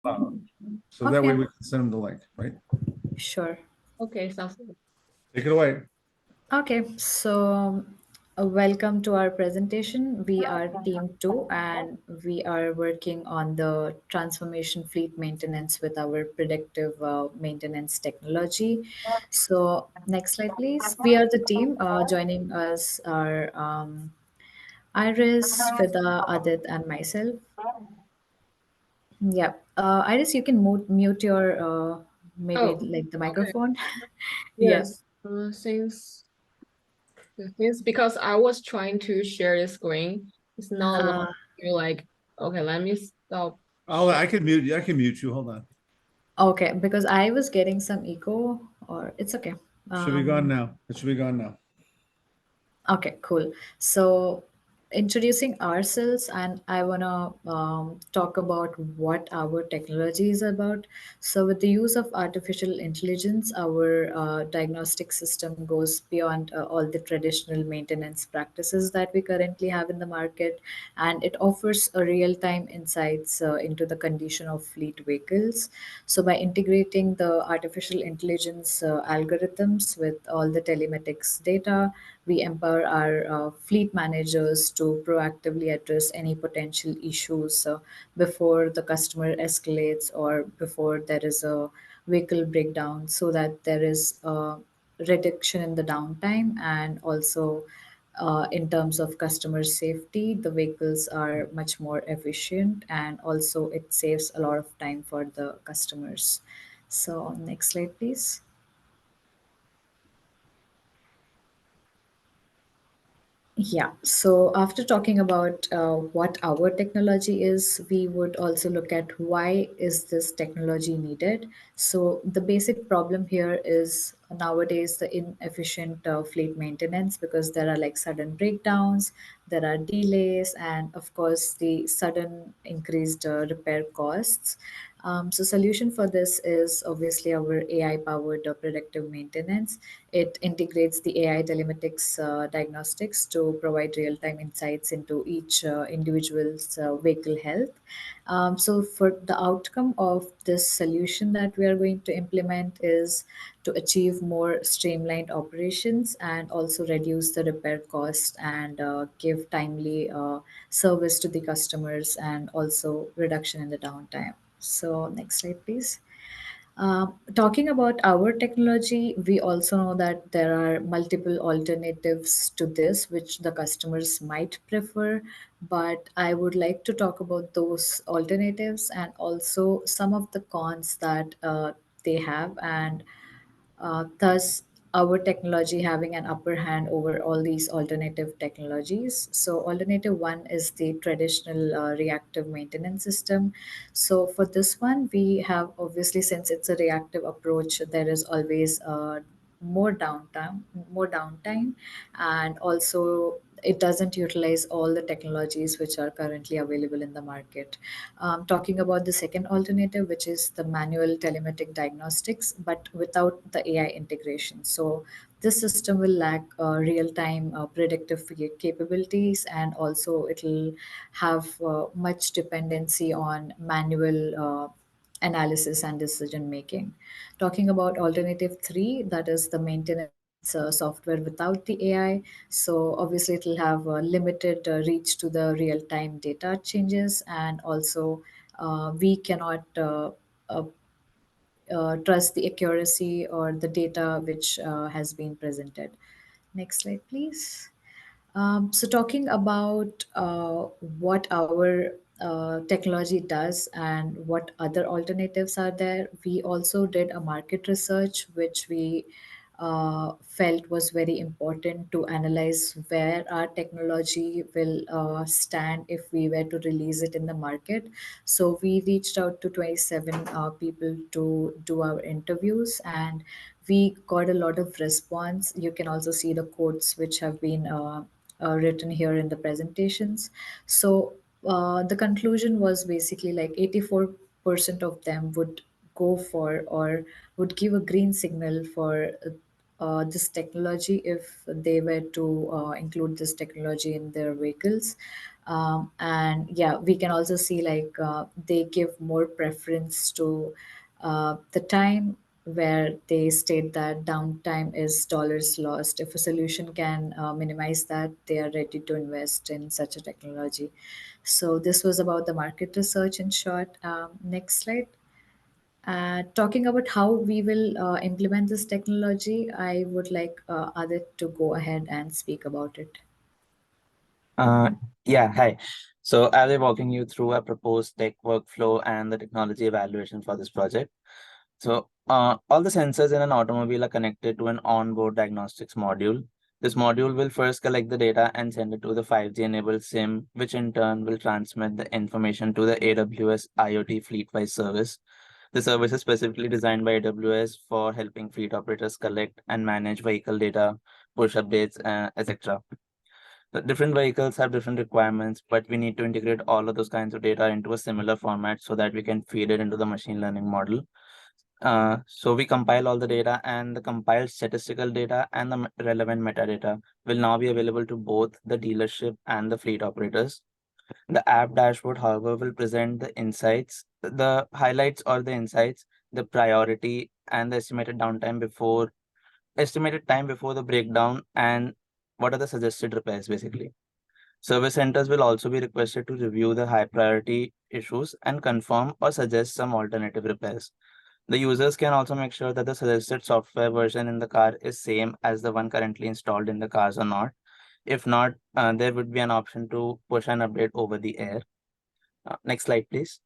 So that way Okay. we can send them the link, right? Sure. Okay, sounds good. Take it away. Okay, so welcome to our presentation. We are Team 2 and we are working on the transformation fleet maintenance with our predictive maintenance technology. So, next slide, please. We are the team. Joining us are Iris, Fida, Adit, and myself. Yeah, Iris, you can mute your maybe Oh, like the okay. microphone. Yeah. Yes. Since because I was trying to share the screen, it's not allowing Uh, you like. Okay, let me stop. Oh, I can mute you. I can mute you. Hold on. Okay, because I was getting some echo, or it's okay. Should be gone Um, now. It should be gone now. Okay, cool. So, introducing ourselves, and I want to talk about what our technology is about. So, with the use of artificial intelligence, our diagnostic system goes beyond all the traditional maintenance practices that we currently have in the market, and it offers a real time insights into the condition of fleet vehicles. So, by integrating the artificial intelligence algorithms with all the telematics data, we empower our fleet managers to proactively address any potential issues before the customer escalates or before there is a vehicle breakdown, so that there is a reduction in the downtime, and also in terms of customer safety, the vehicles are much more efficient, and also it saves a lot of time for the customers. So, next slide, please. Yeah. So after talking about what our technology is, we would also look at why is this technology needed. So the basic problem here is nowadays the inefficient fleet maintenance, because there are like sudden breakdowns, there are delays, and of course the sudden increased repair costs. So solution for this is obviously our AI-powered predictive maintenance. It integrates the AI telematics diagnostics to provide real-time insights into each individual's vehicle health. So for the outcome of this solution that we are going to implement is to achieve more streamlined operations and also reduce the repair cost, and give timely service to the customers, and also reduction in the downtime. So, next slide, please. Talking about our technology, we also know that there are multiple alternatives to this which the customers might prefer, but I would like to talk about those alternatives and also some of the cons that they have, and thus our technology having an upper hand over all these alternative technologies. So alternative one is the traditional reactive maintenance system. So for this one, we have obviously, since it's a reactive approach, there is always more downtime, and also it doesn't utilize all the technologies which are currently available in the market. Talking about the second alternative, which is the manual telematic diagnostics, but without the AI integration. So this system will lack real-time predictive capabilities, and also it'll have much dependency on manual analysis and decision making. Talking about alternative three, that is the maintenance software without the AI. So obviously it will have limited reach to the real time data changes, and also we cannot uh, trust the accuracy or the data which has been presented. Next slide, please. So, talking about what our technology does and what other alternatives are there, we also did a market research which we felt was very important to analyze where our technology will stand if we were to release it in the market. So, we reached out to 27 people to do our interviews, and we got a lot of response. You can also see the quotes which have been written here in the presentations. So the conclusion was basically like 84% of them would go for or would give a green signal for this technology if they were to include this technology in their vehicles. And yeah, we can also see like they give more preference to the time where they state that downtime is dollars lost. If a solution can minimize that, they are ready to invest in such a technology. So this was about the market research in short. Next slide. Talking about how we will implement this technology, I would like Adit to go ahead and speak about it. Uh, yeah, hi. So I'll be walking you through a proposed tech workflow and the technology evaluation for this project. So all the sensors in an automobile are connected to an onboard diagnostics module. This module will first collect the data and send it to the 5G enabled SIM, which in turn will transmit the information to the AWS IoT fleet-wise service. The service is specifically designed by AWS for helping fleet operators collect and manage vehicle data, push updates, etc. The different vehicles have different requirements, but we need to integrate all of those kinds of data into a similar format so that we can feed it into the machine learning model. So we compile all the data, and the compiled statistical data and the relevant metadata will now be available to both the dealership and the fleet operators. The app dashboard, however, will present the insights, the highlights or the insights, the priority, and the estimated time before the breakdown, and what are the suggested repairs basically. Service centers will also be requested to review the high priority issues and confirm or suggest some alternative repairs. The users can also make sure that the suggested software version in the car is same as the one currently installed in the cars or not. If not, there would be an option to push an update over the air. Next slide, please.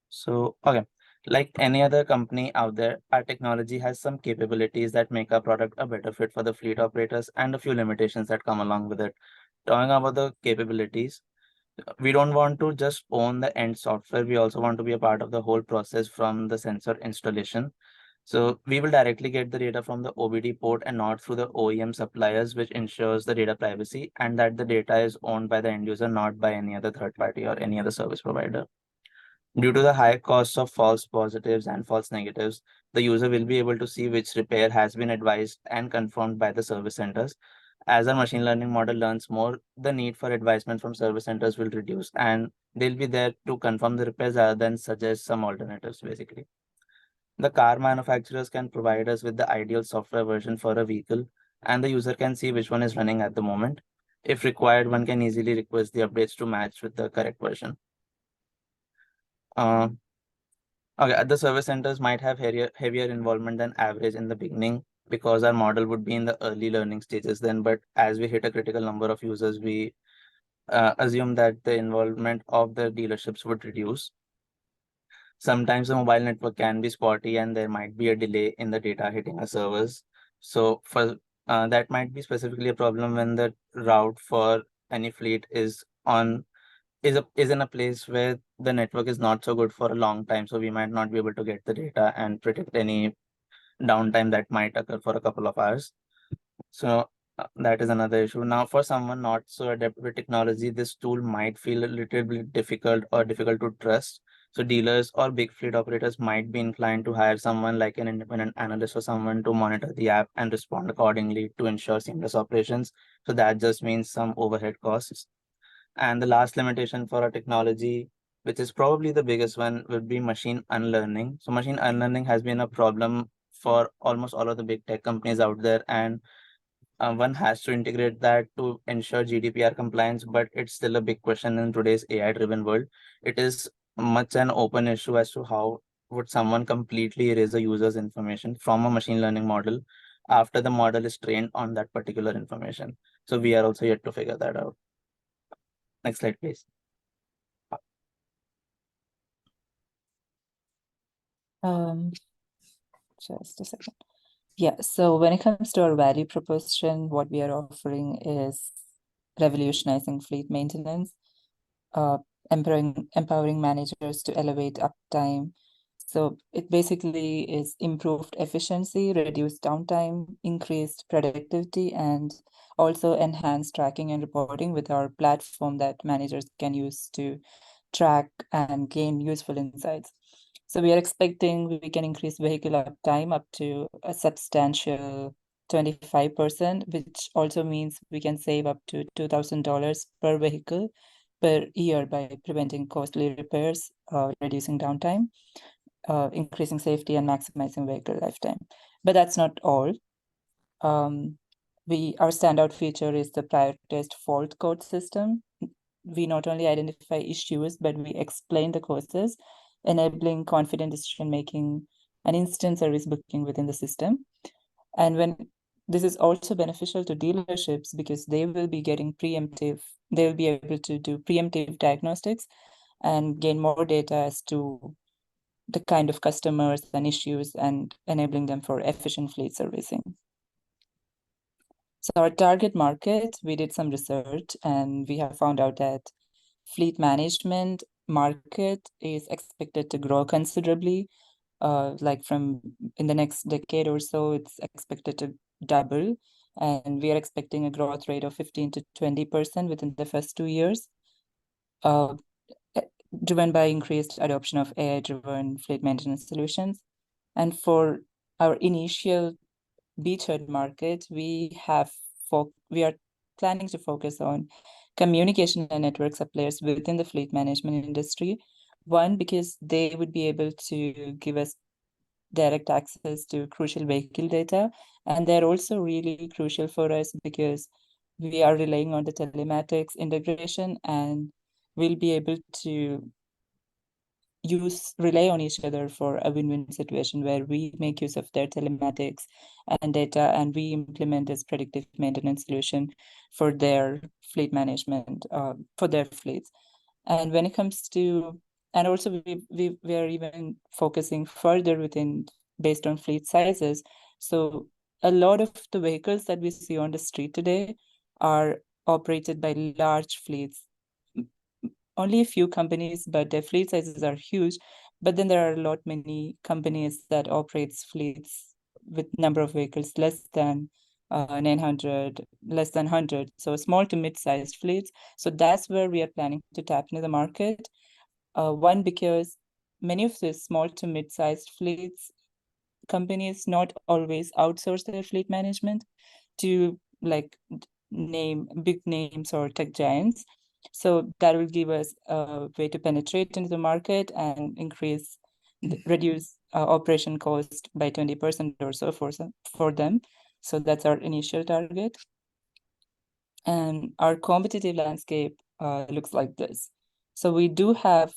So, okay, like any other company out there, our technology has some capabilities that make our product a better fit for the fleet operators and a few limitations that come along with it. Talking about the capabilities, we don't want to just own the end software. We also want to be a part of the whole process from the sensor installation. So we will directly get the data from the OBD port and not through the OEM suppliers, which ensures the data privacy and that the data is owned by the end user, not by any other third party or any other service provider. Due to the high cost of false positives and false negatives, the user will be able to see which repair has been advised and confirmed by the service centers. As our machine learning model learns more, the need for advisement from service centers will reduce, and they'll be there to confirm the repairs rather than suggest some alternatives, basically. The car manufacturers can provide us with the ideal software version for a vehicle, and the user can see which one is running at the moment. If required, one can easily request the updates to match with the correct version. Uh, okay, the service centers might have heavier involvement than average in the beginning because our model would be in the early learning stages then, but as we hit a critical number of users, we assume that the involvement of the dealerships would reduce. Sometimes the mobile network can be spotty and there might be a delay in the data hitting our servers. So for that might be specifically a problem when the route for any fleet is in a place where the network is not so good for a long time. So we might not be able to get the data and predict any downtime that might occur for a couple of hours. So that is another issue. Now, for someone not so adept with technology, this tool might feel a little bit difficult or difficult to trust. So dealers or big fleet operators might be inclined to hire someone like an independent analyst or someone to monitor the app and respond accordingly to ensure seamless operations. So that just means some overhead costs. And the last limitation for our technology, which is probably the biggest one, would be machine unlearning. So machine unlearning has been a problem for almost all of the big tech companies out there, and one has to integrate that to ensure GDPR compliance, but it's still a big question in today's AI-driven world. It is much an open issue as to how would someone completely erase a user's information from a machine learning model after the model is trained on that particular information. So we are also yet to figure that out. Next slide, please. Um, just a second. Yeah, so when it comes to our value proposition, what we are offering is revolutionizing fleet maintenance, empowering managers to elevate uptime. So it basically is improved efficiency, reduced downtime, increased productivity, and also enhanced tracking and reporting with our platform that managers can use to track and gain useful insights. So we are expecting we can increase vehicle uptime up to a substantial 25%, which also means we can save up to $2,000 per vehicle per year by preventing costly repairs, reducing downtime, increasing safety, and maximizing vehicle lifetime. But that's not all. Our standout feature is the prioritized fault code system. We not only identify issues, but we explain the causes, enabling confident decision making and instant service booking within the system. And when this is also beneficial to dealerships because they will be able to do preemptive diagnostics and gain more data as to the kind of customers and issues and enabling them for efficient fleet servicing. So our target market, we did some research and we have found out that fleet management market is expected to grow considerably. Like from in the next decade or so, it's expected to double. And we are expecting a growth rate of 15 to 20% within the first 2 years, driven by increased adoption of AI-driven fleet maintenance solutions. And for our initial beachhead market, we are planning to focus on communication and network suppliers within the fleet management industry. One, because they would be able to give us direct access to crucial vehicle data. And they're also really crucial for us because we are relying on the telematics integration, and we'll be able to rely on each other for a win-win situation where we make use of their telematics and data, and we implement this predictive maintenance solution for their fleet management, for their fleets. And when it comes to, and also we are even focusing further based on fleet sizes. So a lot of the vehicles that we see on the street today are operated by large fleets. Only a few companies, but their fleet sizes are huge. But then there are many companies that operates fleets with number of vehicles less than 900, less than 100. So small to mid-sized fleets. So that's where we are planning to tap into the market. One, because many of the small to mid-sized fleets companies not always outsource their fleet management to like big names or tech giants. So that will give us a way to penetrate into the market and reduce operation cost by 20% or so for them. So that's our initial target. And our competitive landscape looks like this. So we do have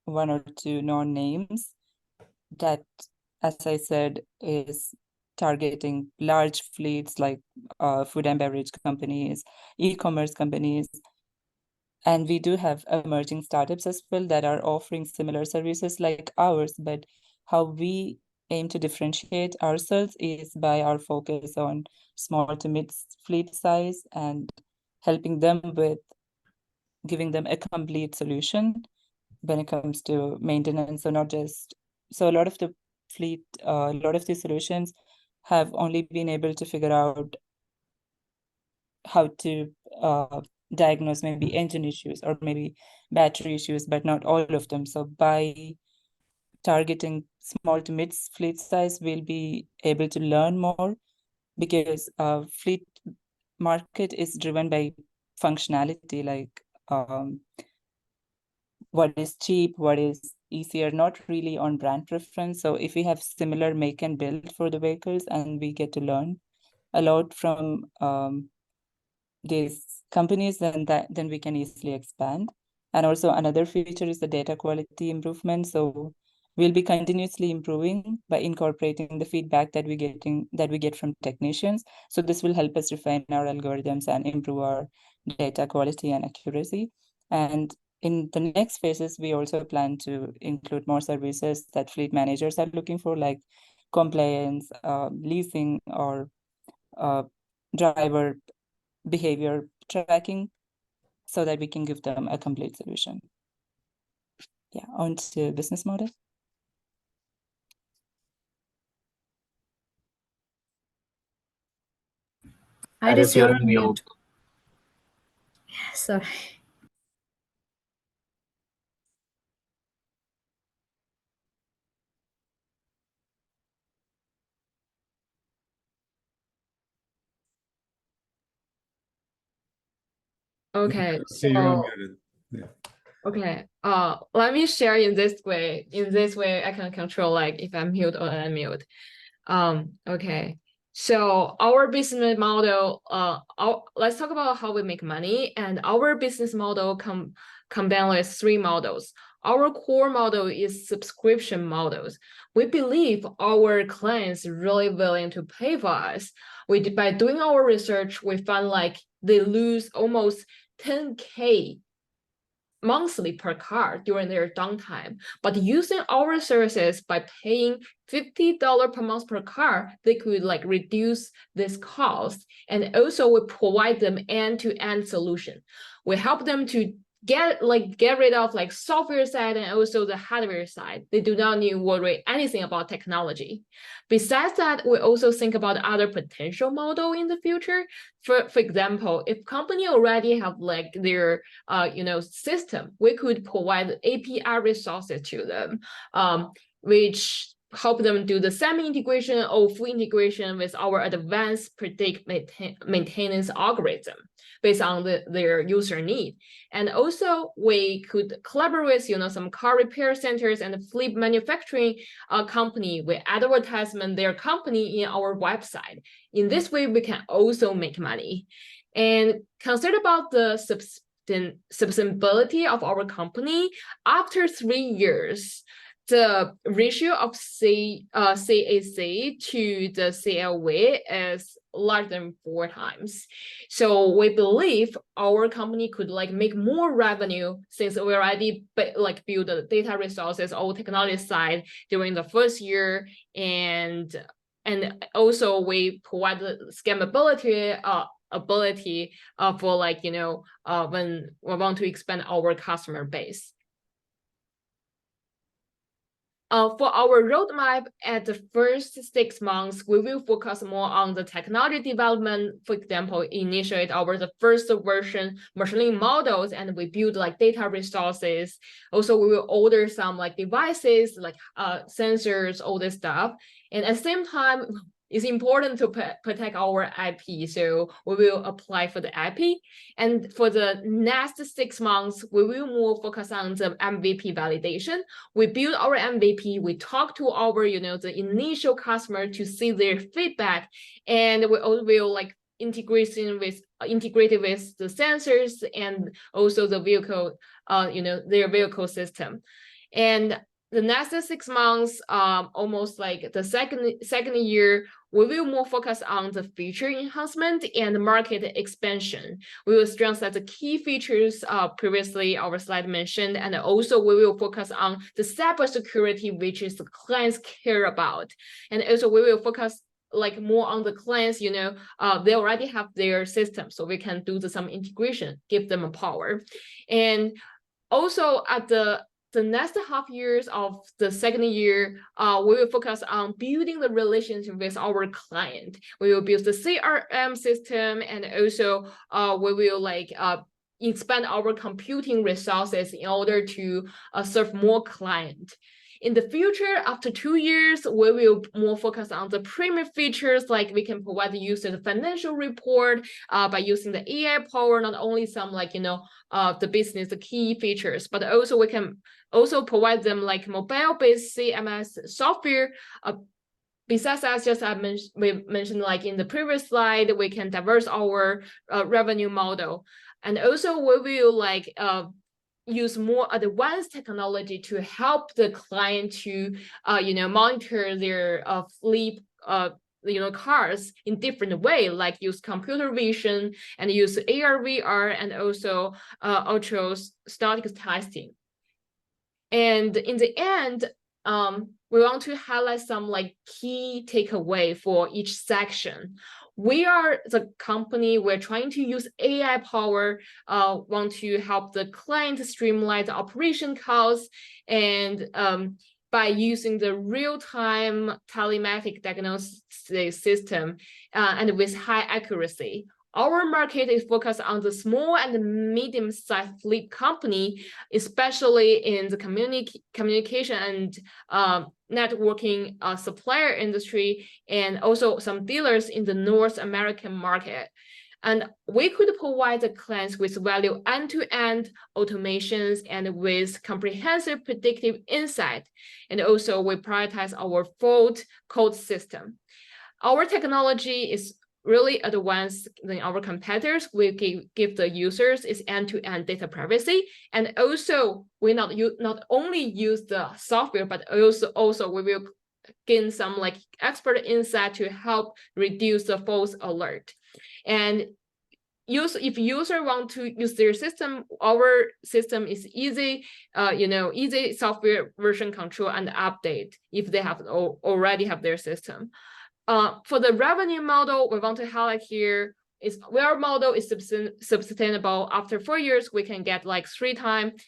one or two known names that, as I said, is targeting large fleets like food and beverage companies, e-commerce companies. And we do have emerging startups as well that are offering similar services like ours. But how we aim to differentiate ourselves is by our focus on small to mid fleet size and helping them with giving them a complete solution when it comes to maintenance. So a lot of these solutions have only been able to figure out how to diagnose maybe engine issues or maybe battery issues, but not all of them. So by targeting small to mid fleet size, we'll be able to learn more because fleet market is driven by functionality, like what is cheap, what is easier, not really on brand preference. So if we have similar make and build for the vehicles and we get to learn a lot from these companies, then we can easily expand. And also another feature is the data quality improvement. So we'll be continuously improving by incorporating the feedback that we get from technicians. So this will help us refine our algorithms and improve our data quality and accuracy. And in the next phases, we also plan to include more services that fleet managers are looking for, like compliance, leasing, or driver behavior tracking, so that we can give them a complete solution. Yeah, on to business model. Iris, you're on mute. Sorry. Okay, Okay, you're so unmuted. okay, let me share in this way. In this way, I can control like if I'm mute or unmute. Okay. So our business model, let's talk about how we make money. And our business model combine with three models. Our core model is subscription models. We believe our clients really willing to pay for us. By doing our research, we found like they lose almost 10K monthly per car during their downtime. But using our services by paying $50 per month per car, they could like reduce this cost. And also we provide them end-to-end solution. We help them to get rid of like software side and also the hardware side. They do not need to worry anything about technology. Besides that, we also think about other potential model in the future. For example, if company already have like their system, we could provide API resources to them, which help them do the semi-integration or full integration with our advanced maintenance algorithm based on their user need. And also we could collaborate with some car repair centers and fleet manufacturing company with advertisement their company in our website. In this way, we can also make money. And consider about the sustainability of our company. After 3 years, the ratio of CAC to the CLV is larger than 4 times. So we believe our company could like make more revenue since we already like build the data resources or technology side during the first year, and also we provide the scalability ability for like when we want to expand our customer base. For our roadmap, at the first 6 months, we will focus more on the technology development. For example, initiate the first version machine learning models, and we build like data resources. Also, we will order some like devices, like sensors, all this stuff. And at the same time, it's important to protect our IP, so we will apply for the IP. And for the next 6 months, we will more focus on the MVP validation. We build our MVP, we talk to our, the initial customer to see their feedback, and we also will like integrated with the sensors and also the vehicle, their vehicle system. And the next 6 months, almost like the second year, we will more focus on the feature enhancement and market expansion. We will strengthen the key features previously our slide mentioned, and also we will focus on the cybersecurity, which is the clients care about. And also we will focus like more on the clients, they already have their system, so we can do some integration, give them a power. And also at the next half years of the second year, we will focus on building the relationship with our client. We will build the CRM system, and also we will like expand our computing resources in order to serve more clients. In the future, after 2 years, we will more focus on the premium features, like we can provide the user the financial report by using the AI power, not only some like, the business, the key features, but also we can also provide them like mobile-based CMS software. Besides that, we mentioned like in the previous slide, we can diverse our revenue model. And also we will like use more advanced technology to help the client to monitor their fleet cars in different way, like use computer vision and use AR, VR, and also ultrastatic testing. And in the end, we want to highlight some like key takeaway for each section. We are the company, we're trying to use AI power, want to help the client streamline the operation costs, and by using the real-time telematic diagnosis system and with high accuracy. Our market is focused on the small and medium-sized fleet company, especially in the communication and networking supplier industry, and also some dealers in the North American market. And we could provide the clients with value end-to-end automations and with comprehensive predictive insight. And also we prioritize our fault code system. Our technology is really advanced than our competitors. We give the users is end-to-end data privacy. And also we not only use the software, but also we will gain some like expert insight to help reduce the false alert. And if user want to use their system, our system is easy, easy software version control and update if they have already have their system. For the revenue model, we want to highlight here is where our model is sustainable. After 4 years, we can get like 3 times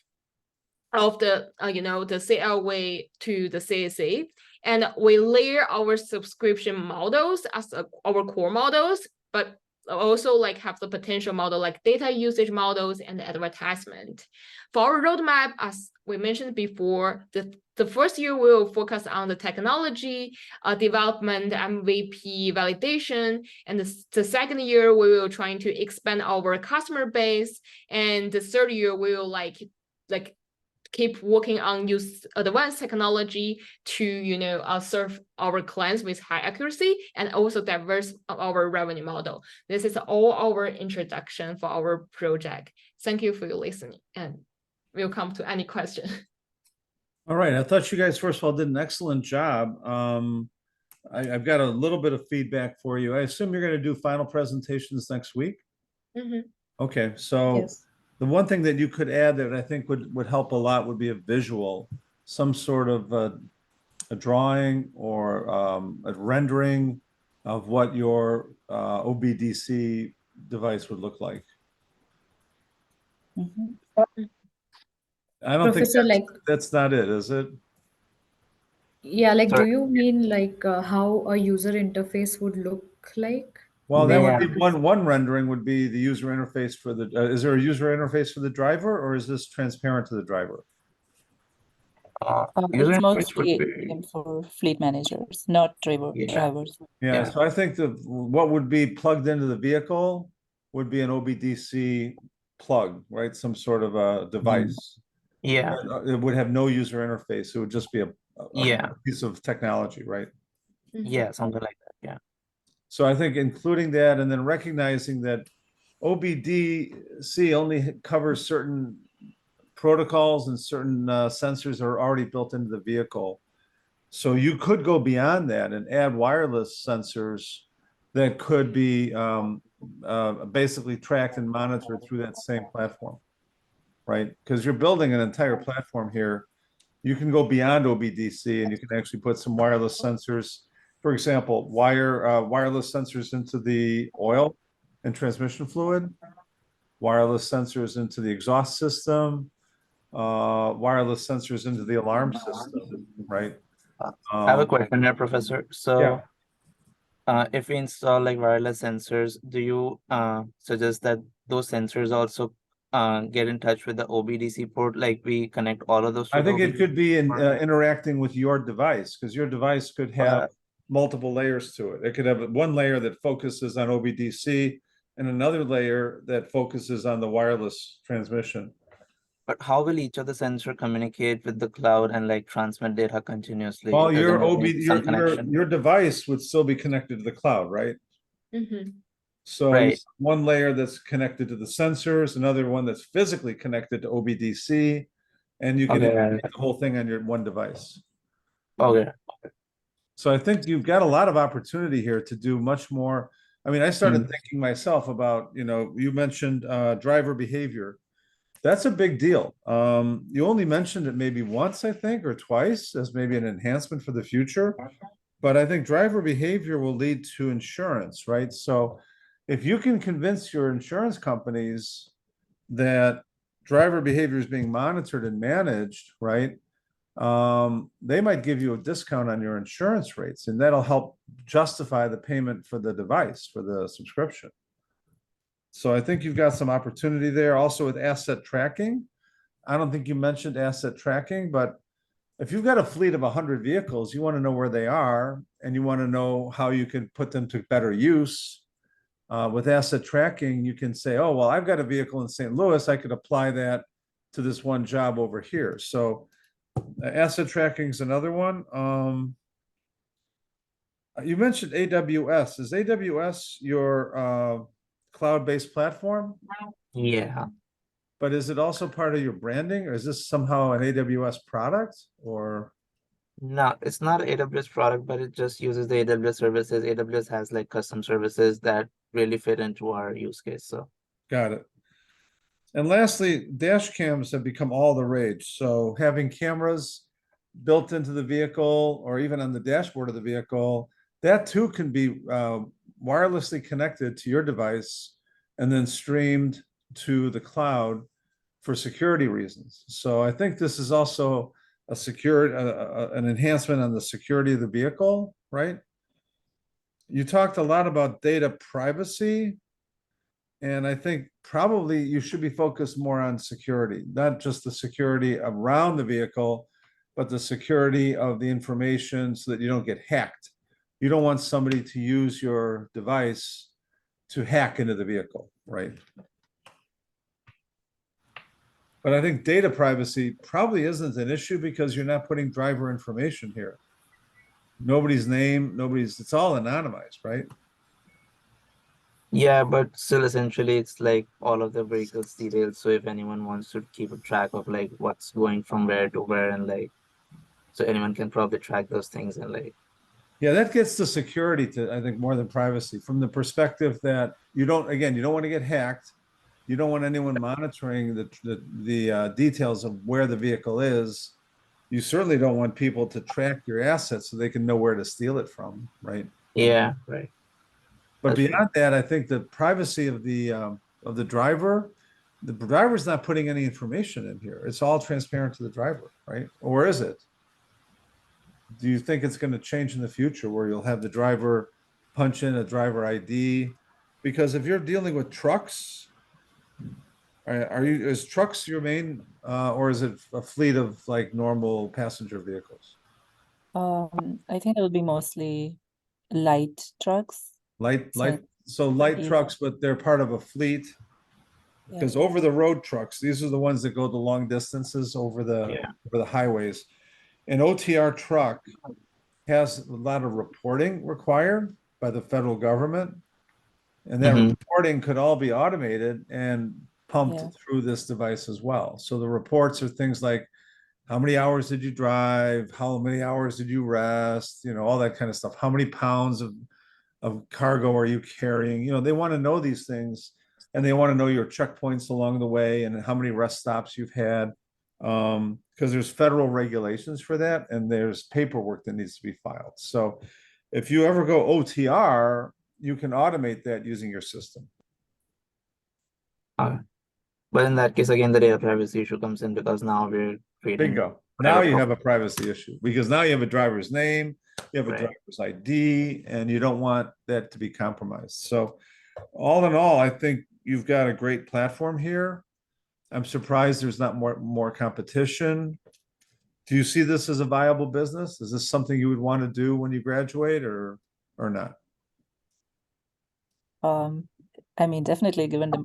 of the the CLV to the CAC, and we layer our subscription models as our core models, but also like have the potential model like data usage models and advertisement. For our roadmap, as we mentioned before, the first year we will focus on the technology development, MVP validation, and the second year we will trying to expand our customer base, and the third year we will like keep working on use advanced technology to serve our clients with high accuracy and also diverse our revenue model. This is all our introduction for our project. Thank you for your listening, and we'll come to any question. All right. I thought you guys, first of all, did an excellent job. I've got a little bit of feedback for you. I assume you're going to do final presentations next week. Okay, so Yes. the one thing that you could add that I think would help a lot would be a visual, some sort of a drawing or a rendering of what your OBDC device would look like. I don't think Professor, that's not it, is it? yeah, like, do Sorry. you mean like how a user interface would look like? Well, that would Yeah. be one rendering would be the user interface for the, is there a user interface for the driver, or is this transparent to the driver? User It's interface would mostly be, aimed for fleet managers, not Yeah. drivers. Yeah, Yeah. so I think what would be plugged into the vehicle would be an OBDC plug, right? Some sort of a device. yeah, It would have no user interface. It would just be a Yeah. piece of technology, right? yeah, something like that. Yeah. So I think including that and then recognizing that OBDC only covers certain protocols and certain sensors are already built into the vehicle. So you could go beyond that and add wireless sensors that could be basically tracked and monitored through that same platform, right? Because you're building an entire platform here. You can go beyond OBDC and you can actually put some wireless sensors, for example, wireless sensors into the oil and transmission fluid, wireless sensors into the exhaust system, wireless sensors into the alarm system, right? I have a question here, Professor. So, Yeah. if we install like wireless sensors, do you suggest that those sensors also get in touch with the OBDC port, like we connect all of those to I the think it OBDC could be port? interacting with your device, because your device could have multiple layers to it. It could have one layer that focuses on OBDC and another layer that focuses on the wireless transmission. But how will each of the sensor communicate with the cloud and like transmit data continuously? Well, Doesn't your it need some connection? your device would still be connected to the cloud, right? So Right. one layer that's connected to the sensors, another one that's physically connected to OBDC, and you can Okay. integrate the whole thing on your one device. Okay. So I think you've got a lot of opportunity here to do much more. I mean, I started thinking myself about, you mentioned driver behavior. That's a big deal. You only mentioned it maybe once, I think, or twice as maybe an enhancement for the future. But I think driver behavior will lead to insurance, right? So if you can convince your insurance companies that driver behavior is being monitored and managed, right? They might give you a discount on your insurance rates, and that'll help justify the payment for the device, for the subscription. So I think you've got some opportunity there. Also with asset tracking. I don't think you mentioned asset tracking, but if you've got a fleet of 100 vehicles, you want to know where they are and you want to know how you can put them to better use. With asset tracking, you can say, oh, well, I've got a vehicle in St. Louis. I could apply that to this one job over here. So asset tracking is another one. You mentioned AWS. Is AWS your cloud-based platform? Yeah. But is it also part of your branding, or is this somehow an AWS product? Or No, it's not an AWS product, but it just uses the AWS services. AWS has like custom services that really fit into our use case. So got it. And lastly, dash cams have become all the rage. So having cameras built into the vehicle or even on the dashboard of the vehicle, that too can be wirelessly connected to your device and then streamed to the cloud for security reasons. So I think this is also a an enhancement on the security of the vehicle, right? You talked a lot about data privacy, and I think probably you should be focused more on security, not just the security around the vehicle, but the security of the information so that you don't get hacked. You don't want somebody to use your device to hack into the vehicle, right? But I think data privacy probably isn't an issue because you're not putting driver information here. Nobody's name, it's all anonymized, right? yeah, but still essentially it's like all of the vehicles details. So if anyone wants to keep a track of like what's going from where to where and like so anyone can probably track those things and like Yeah, that gets to security to, I think, more than privacy from the perspective that you don't want to get hacked. You don't want anyone monitoring the details of where the vehicle is. You certainly don't want people to track your assets so they can know where to steal it from, right? yeah, right. But That's true. beyond that, I think the privacy of the driver's not putting any information in here. It's all transparent to the driver, right? Or is it? Do you think it's going to change in the future where you'll have the driver punch in a driver ID? Because if you're dealing with trucks, is trucks your main, or is it a fleet of like normal passenger vehicles? I think it'll be mostly light trucks. Light, Since light yeah. trucks, but they're part of a fleet. Yeah. Because over the road trucks, these are the ones that go the long distances over the highways. An OTR truck has a lot of reporting required by the federal government. And that Mhm. reporting could all be automated and pumped Yeah. through this device as well. So the reports are things like how many hours did you drive? How many hours did you rest? You know, all that kind of stuff. How many pounds of cargo are you carrying? You know, they want to know these things, and they want to know your checkpoints along the way and how many rest stops you've had. Because there's federal regulations for that, and there's paperwork that needs to be filed. So if you ever go OTR, you can automate that using your system. But in that case, again, the data privacy issue comes in because now we're creating Bingo. Now you have a privacy issue because now you have a driver's name, you have a Right. driver's ID, and you don't want that to be compromised. So all in all, I think you've got a great platform here. I'm surprised there's not more competition. Do you see this as a viable business? Is this something you would want to do when you graduate or not? I mean, definitely given the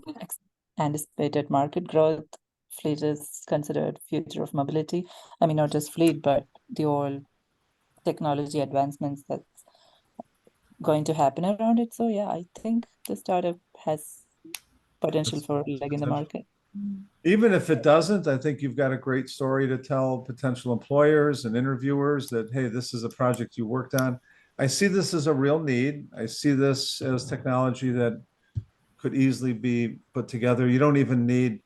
anticipated market growth, fleet is considered future of mobility. I mean, not just fleet, but the whole technology advancements that's going to happen around it. So yeah, I think the startup has potential for a leg in the market. Even if it doesn't, I think you've got a great story to tell potential employers and interviewers that, hey, this is a project you worked on. I see this as a real need. I see this as technology that could easily be put together. You don't even need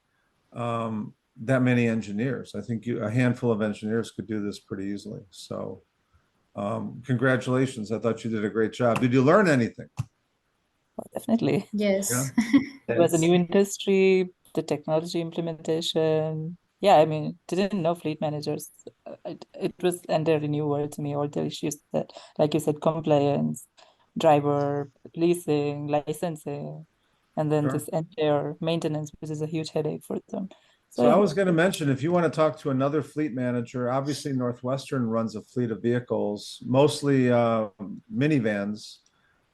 that many engineers. I think a handful of engineers could do this pretty easily. So congratulations. I thought you did a great job. Did you learn anything? Well, definitely. Yes. It was a new industry, the technology implementation. Yeah, I mean, didn't know fleet managers. It was entirely new world to me, all the issues that, like you said, compliance, driver, leasing, licensing, and then Sure. this entire maintenance, which is a huge headache for them. So I yeah. was going to mention, if you want to talk to another fleet manager, obviously Northwestern runs a fleet of vehicles, mostly minivans,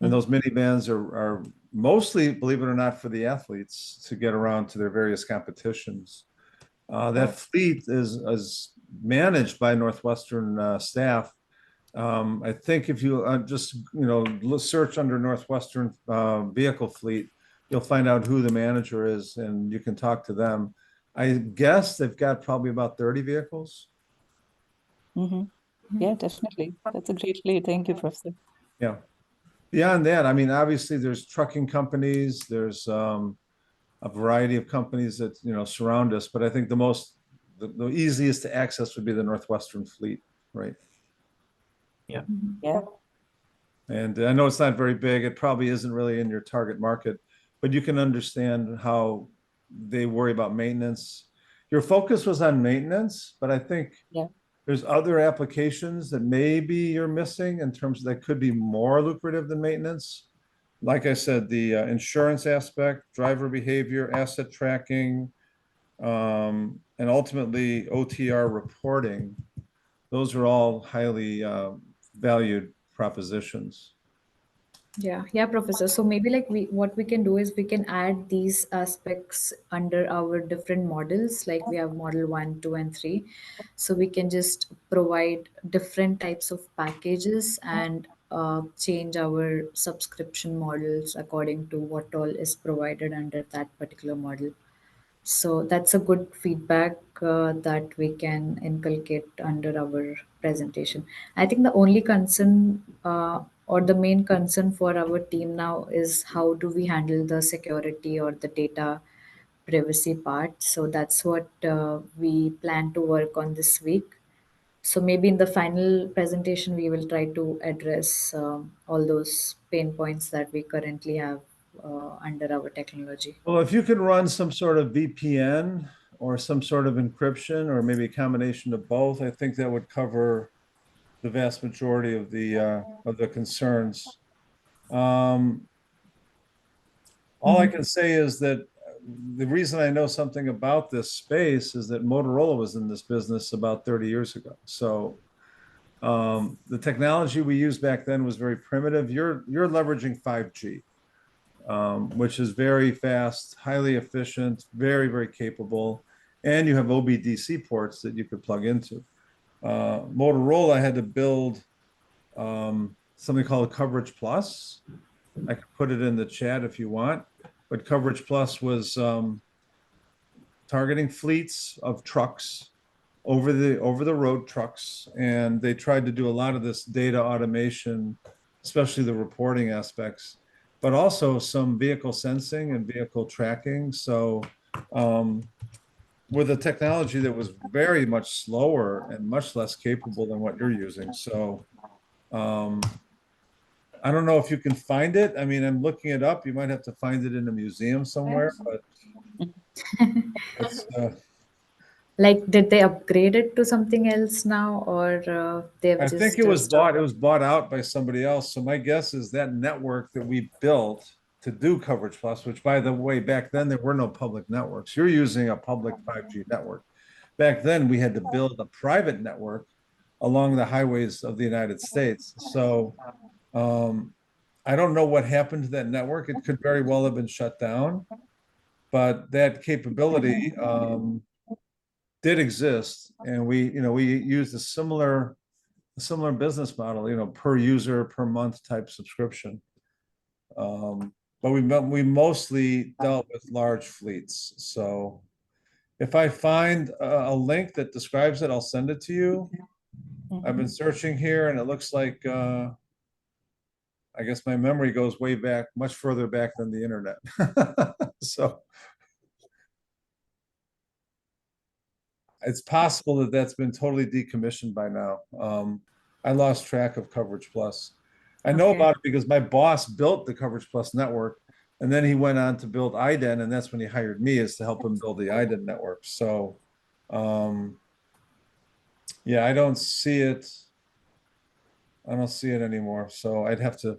and those minivans are mostly, believe it or not, for the athletes to get around to their various competitions. That fleet is managed by Northwestern staff. I think if you just search under Northwestern vehicle fleet, you'll find out who the manager is, and you can talk to them. I guess they've got probably about 30 vehicles. Yeah, definitely. That's a great lead. Thank you, Professor. Yeah. Beyond that, I mean, obviously there's trucking companies, there's a variety of companies that surround us, but I think the easiest to access would be the Northwestern fleet, right? Yeah. Yeah. And I know it's not very big. It probably isn't really in your target market, but you can understand how they worry about maintenance. Your focus was on maintenance, but I think Yeah. there's other applications that maybe you're missing in terms of that could be more lucrative than maintenance. Like I said, the insurance aspect, driver behavior, asset tracking, and ultimately OTR reporting. Those are all highly valued propositions. Yeah, Professor. So maybe like what we can do is we can add these aspects under our different models. Like we have model 1, 2, and 3. So we can just provide different types of packages and change our subscription models according to what all is provided under that particular model. So that's a good feedback that we can inculcate under our presentation. I think the only concern or the main concern for our team now is how do we handle the security or the data privacy part. So that's what we plan to work on this week. So maybe in the final presentation, we will try to address all those pain points that we currently have under our technology. Well, if you can run some sort of VPN or some sort of encryption, or maybe a combination of both, I think that would cover the vast majority of the concerns. All I can say is that the reason I know something about this space is that Motorola was in this business about 30 years ago. So the technology we used back then was very primitive. You're leveraging 5G, which is very fast, highly efficient, very, very capable, and you have OBDC ports that you could plug into. Motorola had to build something called Coverage Plus. I could put it in the chat if you want, but Coverage Plus was targeting fleets of trucks, over the road trucks, and they tried to do a lot of this data automation, especially the reporting aspects, but also some vehicle sensing and vehicle tracking. So with a technology that was very much slower and much less capable than what you're using. So I don't know if you can find it. I mean, I'm looking it up. You might have to find it in a museum somewhere, but it's Like, did they upgrade it to something else now, or they've I just think it was stopped? bought out by somebody else. So my guess is that network that we built to do Coverage Plus, which by the way, back then there were no public networks. You're using a public 5G network. Back then we had to build a private network along the highways of the United States. So I don't know what happened to that network. It could very well have been shut down, but that capability did exist, and we used a similar business model, per user per month type subscription. But we mostly dealt with large fleets. So if I find a link that describes it, I'll send it to you. I've been searching here, and it looks like I guess my memory goes way back, much further back than the internet. So it's possible that that's been totally decommissioned by now. I lost track of Coverage Plus. I know Okay. about it because my boss built the Coverage Plus network, and then he went on to build IDEN, and that's when he hired me, is to help him build the IDEN network. So, yeah, I don't see it. I don't see it anymore. So I'd have to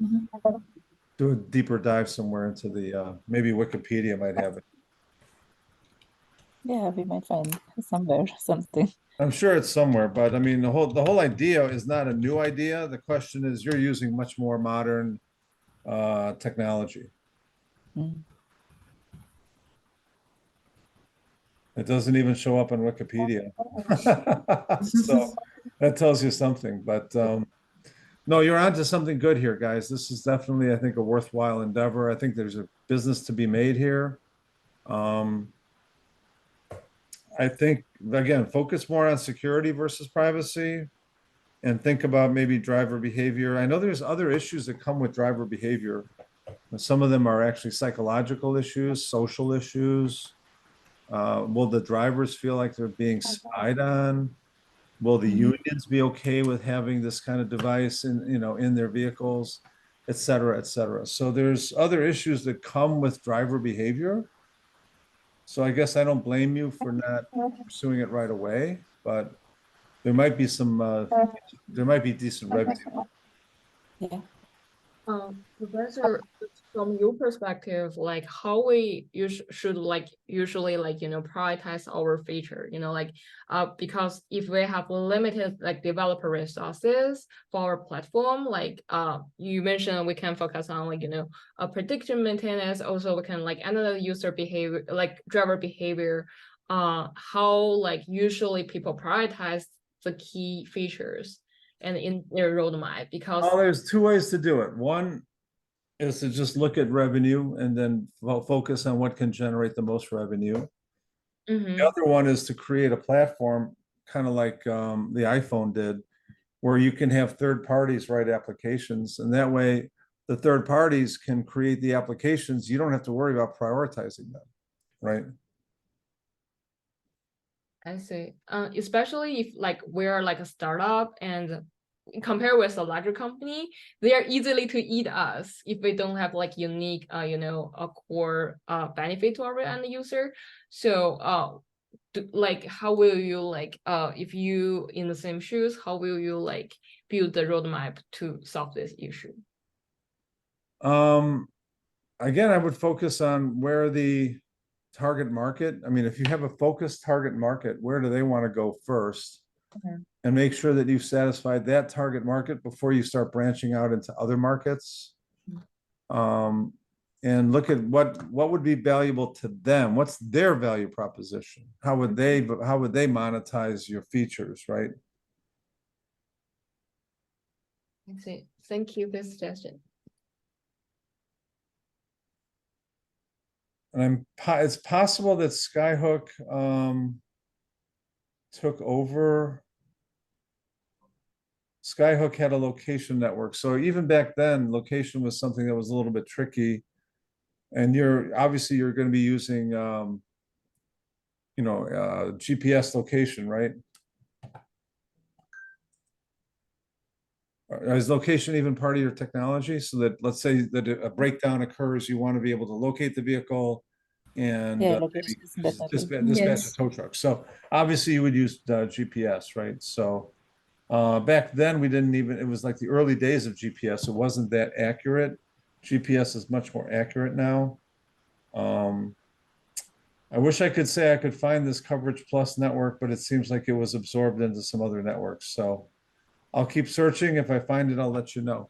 do a deeper dive somewhere into the maybe Wikipedia might have it. Yeah, we might find somewhere something. I'm sure it's somewhere, but I mean, the whole idea is not a new idea. The question is, you're using much more modern technology. Mm. It doesn't even show up on Wikipedia. So that tells you something, but no, you're onto something good here, guys. This is definitely, I think, a worthwhile endeavor. I think there's a business to be made here. I think, again, focus more on security versus privacy and think about maybe driver behavior. I know there's other issues that come with driver behavior. Some of them are actually psychological issues, social issues. Will the drivers feel like they're being spied on? Will the unions be okay with having this kind of device in, in their vehicles, et cetera, et cetera? So there's other issues that come with driver behavior. So I guess I don't blame you for not pursuing it right away, but there might be decent revenue. Yeah. Professor, from your perspective, like how we should like usually like prioritize our feature, like because if we have limited like developer resources for our platform, like you mentioned we can focus on like a prediction maintenance. Also we can like analyze user behavior, like driver behavior. How like usually people prioritize the key features and in their roadmap, because There's two ways to do it. One is to just look at revenue and then focus on what can generate the most revenue. The other one is to create a platform, kind of like the iPhone did, where you can have third parties write applications, and that way the third parties can create the applications. You don't have to worry about prioritizing them, right? I see. Especially if like we're like a startup and compare with a larger company, they are easily to eat us if we don't have like unique, a core benefit to our end user. So, like, how will you like, if you in the same shoes, how will you like build the roadmap to solve this issue? Again, I would focus on where the target market. I mean, if you have a focused target market, where do they want to go first? And make sure that you've satisfied that target market before you start branching out into other markets. And look at what would be valuable to them. What's their value proposition? How would they monetize your features, right? I see. Thank you for the suggestion. And it's possible that Skyhook took over. Skyhook had a location network. So even back then, location was something that was a little bit tricky. And you're obviously going to be using, GPS location, right? Is location even part of your technology? So that, let's say that a breakdown occurs, you want to be able to locate the vehicle and Yeah, location is definitely. dispatch a tow truck. So obviously you would use GPS, right? So back then we didn't even, it was like the early days of GPS. It wasn't that accurate. GPS is much more accurate now. I wish I could say I could find this Coverage Plus network, but it seems like it was absorbed into some other networks. So I'll keep searching. If I find it, I'll let you know.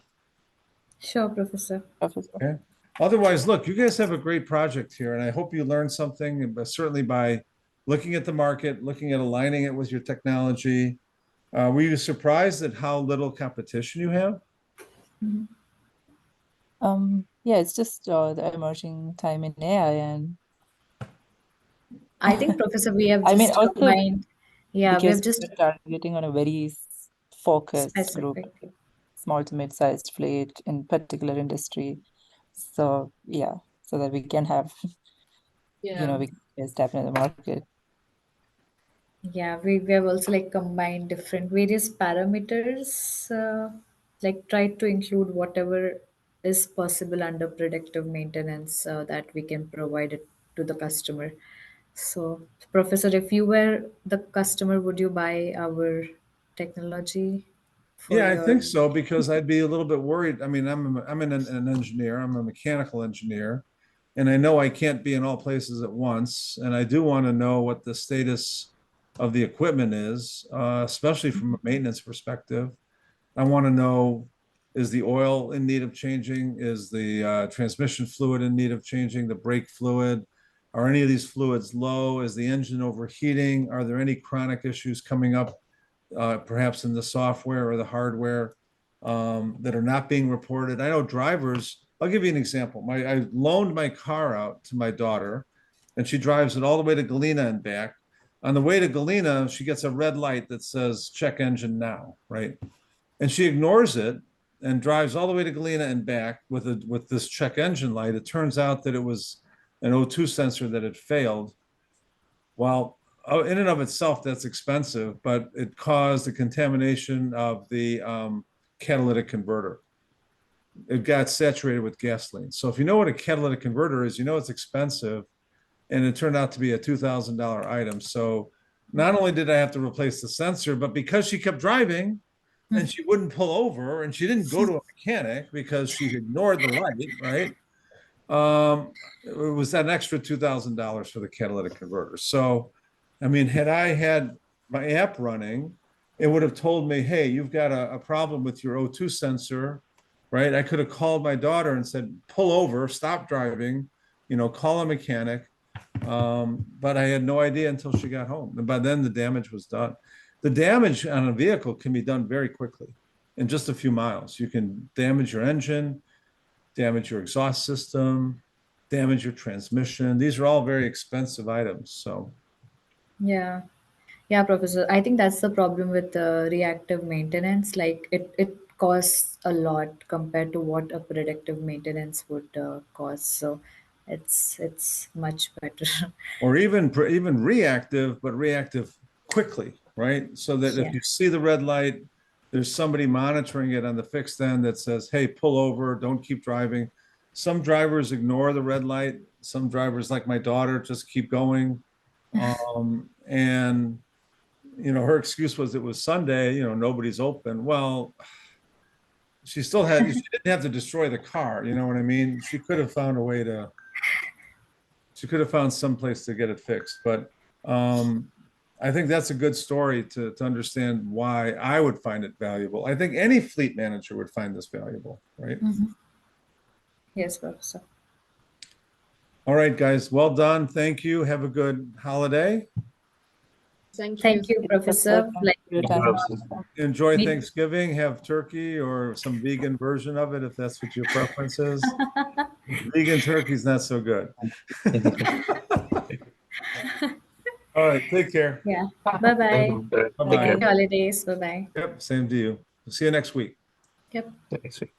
Sure, Professor. Okay. Otherwise, look, you guys have a great project here, and I hope you learned something, but certainly by looking at the market, looking at aligning it with your technology. Were you surprised at how little competition you have? Yeah, it's just the emerging time in AI, and I think, Professor, we have I mean, just also combined. Yeah, we because have just we're targeting on a very focused group, specific. small to mid-sized fleet in particular industry. So yeah, so that we can have, Yeah. we can step in the market. Yeah, we have also like combined different various parameters, like tried to include whatever is possible under predictive maintenance that we can provide it to the customer. So, Professor, if you were the customer, would you buy our technology for Yeah, I your? think so, because I'd be a little bit worried. I mean, I'm an engineer. I'm a mechanical engineer, and I know I can't be in all places at once. And I do want to know what the status of the equipment is, especially from a maintenance perspective. I want to know, Is the oil in need of changing? Is the transmission fluid in need of changing? The brake fluid? Are any of these fluids low? Is the engine overheating? Are there any chronic issues coming up, perhaps in the software or the hardware, that are not being reported? I know drivers, I'll give you an example. I loaned my car out to my daughter, and she drives it all the way to Galena and back. On the way to Galena, she gets a red light that says check engine now, right? And she ignores it and drives all the way to Galena and back with this check engine light. It turns out that it was an O2 sensor that had failed. Well, in and of itself, that's expensive, but it caused the contamination of the catalytic converter. It got saturated with gasoline. So if you know what a catalytic converter is, you know it's expensive, and it turned out to be a $2,000 item. So not only did I have to replace the sensor, but because she kept driving and she wouldn't pull over and she didn't go to a mechanic because she ignored the light, right? It was an extra $2,000 for the catalytic converter. So, I mean, had I had my app running, it would have told me, hey, you've got a problem with your O2 sensor, right? I could have called my daughter and said, pull over, stop driving, call a mechanic. But I had no idea until she got home. And by then the damage was done. The damage on a vehicle can be done very quickly in just a few miles. You can damage your engine, damage your exhaust system, damage your transmission. These are all very expensive items. So, Yeah. Yeah, Professor. I think that's the problem with the reactive maintenance. Like it costs a lot compared to what a predictive maintenance would cost. So it's much better. or even reactive, but reactive quickly, right? So that if Yeah. you see the red light, there's somebody monitoring it on the fixed end that says, hey, pull over, don't keep driving. Some drivers ignore the red light. Some drivers, like my daughter, just keep going. And her excuse was it was Sunday, nobody's open. Well, she didn't have to destroy the car. You know what I mean? She could have found some place to get it fixed. But I think that's a good story to understand why I would find it valuable. I think any fleet manager would find this valuable, right? Yes, Professor. All right, guys. Well done. Thank you. Have a good holiday. Thank you. Thank you, Professor. Like, Enjoy Me- Thanksgiving. Have turkey or some vegan version of it if that's what your preference is. Vegan turkey's not so good. All right. Take care. yeah. Bye-bye. Bye-bye. Happy holidays. Bye-bye. Yep. Same to you. See you next week. Yep. Next week.